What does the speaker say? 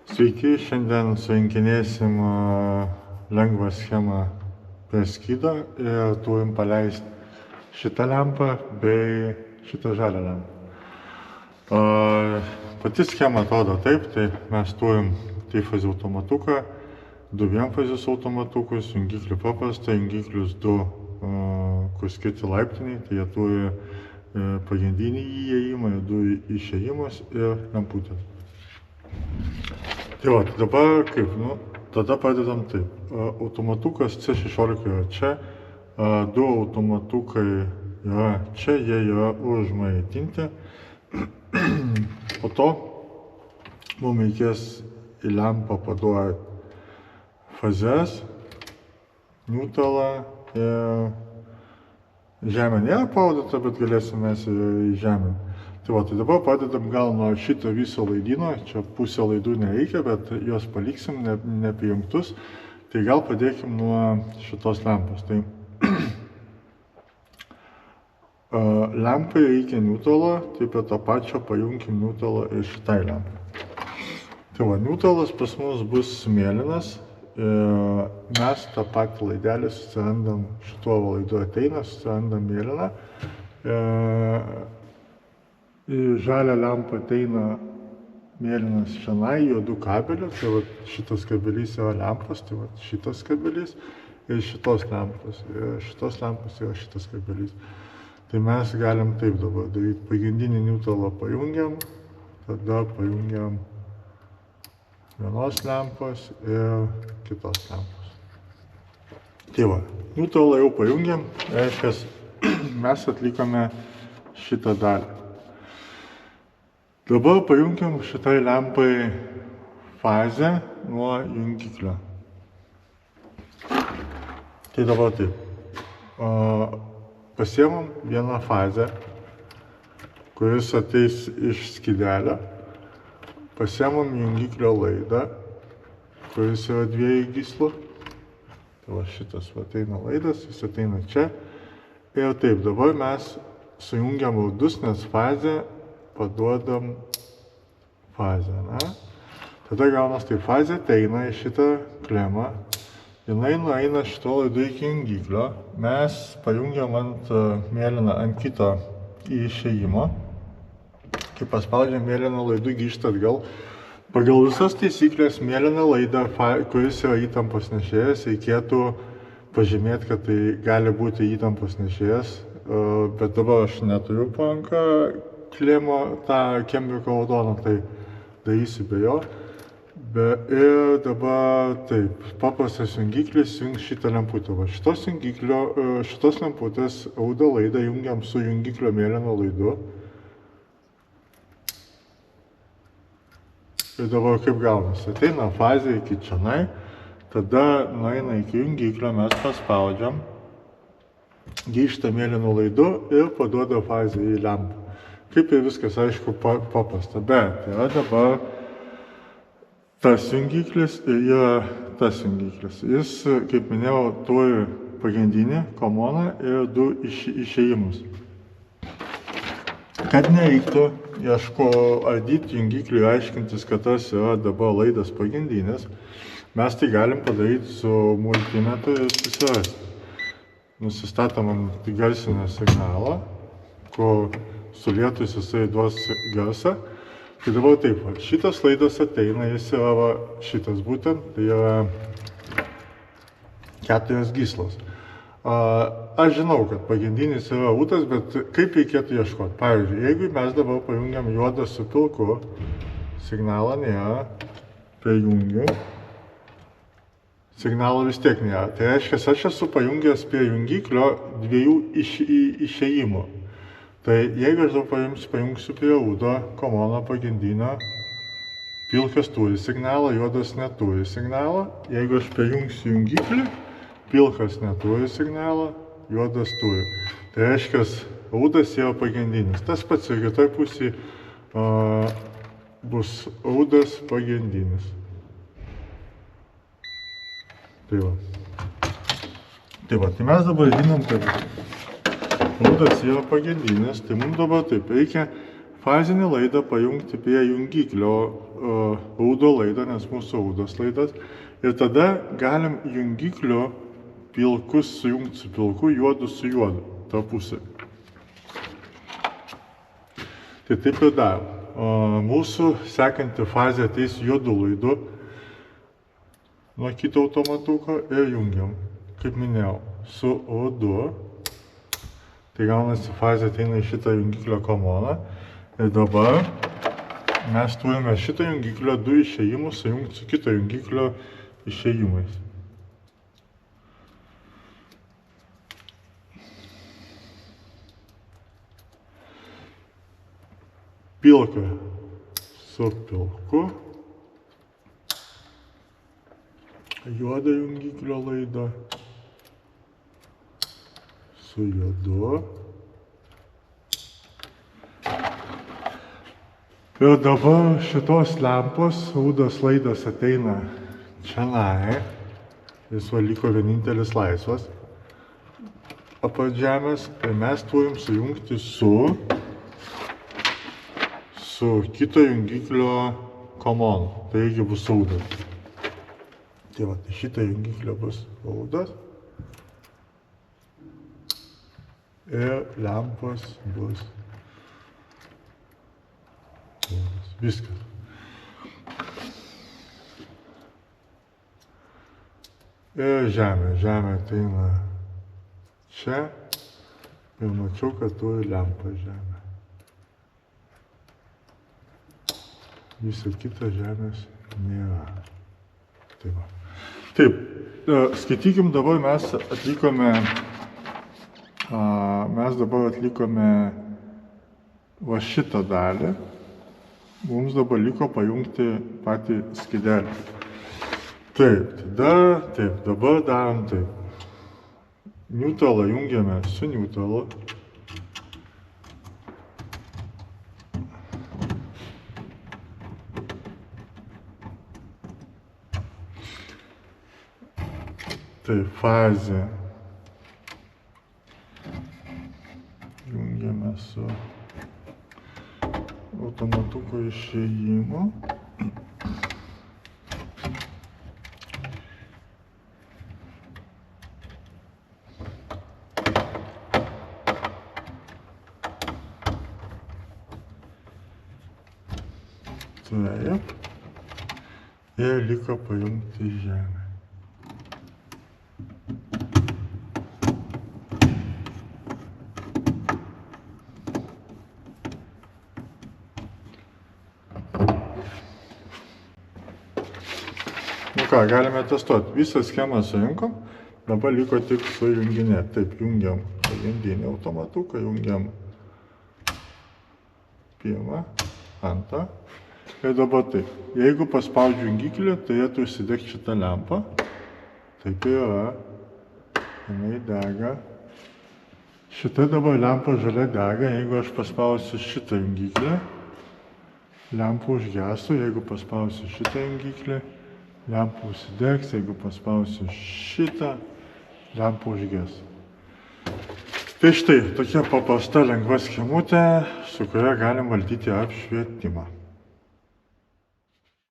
Sveiki, šiandien surinkinėsim lengvą schemą prie skydo ir turim paleisti šitą lempą bei šitą žalią lempą. Pati schema atrodo taip, tai mes turim trifazių automatuką, du vienfazius automatukus, jungiklį paprastą, jungiklius du, kur skirti laiptiniai, tai jie turi pagrindinį įėjimą ir du išėjimus ir lemputės. Tai va, dabar kaip, tada pradedam taip. Automatukas C16 yra čia, du automatukai yra čia, jie yra užmaitinti. Po to mums reikės į lempą paduoti fazes, neutralą ir žemė nėra parodyta, bet galėsim mes į žemę. Tai va, tai dabar pradedam gal nuo šito viso laidyno, čia pusę laidų nereikia, bet juos paliksim neprijungtus, tai gal pradėkim nuo šitos lempos. Tai lempai reikia neutralo, tai prie to pačio pajungim neutralo ir šitai lempai. Tai va, neutralas pas mus bus mėlynas, mes tą patį laidelį susirandam, šituo laidu ateina, susirandam mėlyną. Į žalią lempą ateina mėlynas šianai, juodų kabelių, tai va, šitas kabelys yra lempos, tai va, šitas kabelys ir šitos lempos yra šitas kabelys. Tai mes galim taip dabar daryti, pagrindinį neutralą pajungiam, tada pajungiam vienos lempos ir kitos lempos. Tai va, neutralą jau pajungiam, reiškia, mes atlikome šitą dalį. Dabar pajungiam šitai lempai fazę nuo jungiklio. Tai dabar taip. Pasiemam vieną fazę, kuris ateis iš skydelio. Pasiemam jungiklio laidą, kuris yra dviejų gyslų. Tai va šitas ateina laidas, jis ateina čia. Ir taip, dabar mes sujungiam laidus, nes fazę paduodam fazę, ne? Tada gaunas tai fazė ateina į šitą klemą, jinai nueina šito laidu iki jungiklio, mes pajungiam ant mėlyną ant kito išėjimo, kai paspaudžiam mėlyną laidų grįžta atgal. Pagal visas taisyklės mėlyną laidą, kuris yra įtampos nešėjas, reikėtų pažymėti, kad tai gali būti įtampos nešėjas, bet dabar aš neturiu po ranka klemo tą kembiko raudoną, tai darysiu be jo. Ir dabar taip, paprastas jungiklis jungs šitą lemputę. Va, šitos lemputės raudą laidą jungiam su jungiklio mėlyno laidu. Ir dabar kaip gaunasi, ateina fazė iki čionai, tada nueina iki jungiklio, mes paspaudžiam, grįžta mėlyno laidu ir paduoda fazę į lempą. Kaip ir viskas, aišku, paprasta, bet yra dabar tas jungiklis ir yra tas jungiklis. Jis, kaip minėjau, turi pagrindinį komoną ir du išėjimus. Kad nereiktų ardyti jungiklių ir aiškintis, kad tas yra dabar laidas pagrindinis, mes tai galim padaryti su multimetru ir susirasti. Nusistatom ant garsinio signalo, kur sulietus jisai duos garsą. Tai dabar taip, šitas laidas ateina, jis yra šitas būtent, tai yra 4 gyslos. Aš žinau, kad pagrindinis yra rūtas, bet kaip reikėtų ieškoti? Pavyzdžiui, jeigu mes dabar pajungiam juodą su pilku, signalo nėra, prijungiu, signalo vis tiek nėra. Tai reiškia, aš esu pajungęs prie jungiklio dviejų išėjimų. Tai jeigu aš dabar pajungsiu prie rūdo komono pagrindinio, pilkas turi signalą, juodas neturi signalą. Jeigu aš prijungsiu jungiklį, pilkas neturi signalą, juodas turi. Tai reiškia, rūdas yra pagrindinis. Tas pats ir kitoj pusėje bus rūdas pagrindinis. Tai va. Tai mes dabar žinom, kad rūdas yra pagrindinis, tai mums dabar taip reikia fazinį laidą pajungti prie jungiklio audo laidą, nes mūsų audas laidas. Ir tada galim jungiklio pilkus sujungti su pilku, juodu su juodu, tą pusę. Tai taip ir darom. Mūsų sekanti fazė ateis juodu laidu nuo kito automatuko ir jungiam, kaip minėjau, su O2. Tai gaunasi fazė ateina į šitą jungiklio komoną. Ir dabar mes turime šitą jungiklio du išėjimus sujungti su kito jungiklio išėjimais. Pilka su pilku, juoda jungiklio laida su juodu. Ir dabar šitos lempos audos laidas ateina čionai. Jis liko vienintelis laisvas apart žemės. Ir mes turim sujungti su kito jungiklio komonu. Tai irgi bus audas. Tai va, šitą jungiklio bus audas. Ir lempos bus audas. Viskas. Ir žemė ateina čia. Ir mačiau, kad turi lempą žemė. Viso kito žemės nėra. Tai va. Taip, skaitykim dabar mes atlikome va šitą dalį. Mums dabar liko pajungti patį skydelį. Taip, dabar darom taip. Neutralą jungiame su neutralu. Tai fazė jungiame su automatuko išėjimu. Taip. Ir liko pajungti žemę. Galime testuoti. Visą schemą surinkom, dabar liko tik sujunginėti. Taip, jungiam pagrindinį automatuką, jungiam pirmą, antrą. Ir dabar taip. Jeigu paspaudžiu jungiklį, turėtų užsidegti šitą lempą. Taip ir yra. Jinai dega. Šita dabar lempa žalia dega. Jeigu aš paspausiu šitą jungiklį, lempa užgestų. Jeigu paspausiu šitą jungiklį, lempa užsidegs, jeigu paspausiu šitą, lempa užges. Tai štai, tokia paprasta lengva schemutė, su kuria galim valdyti apšvietimą.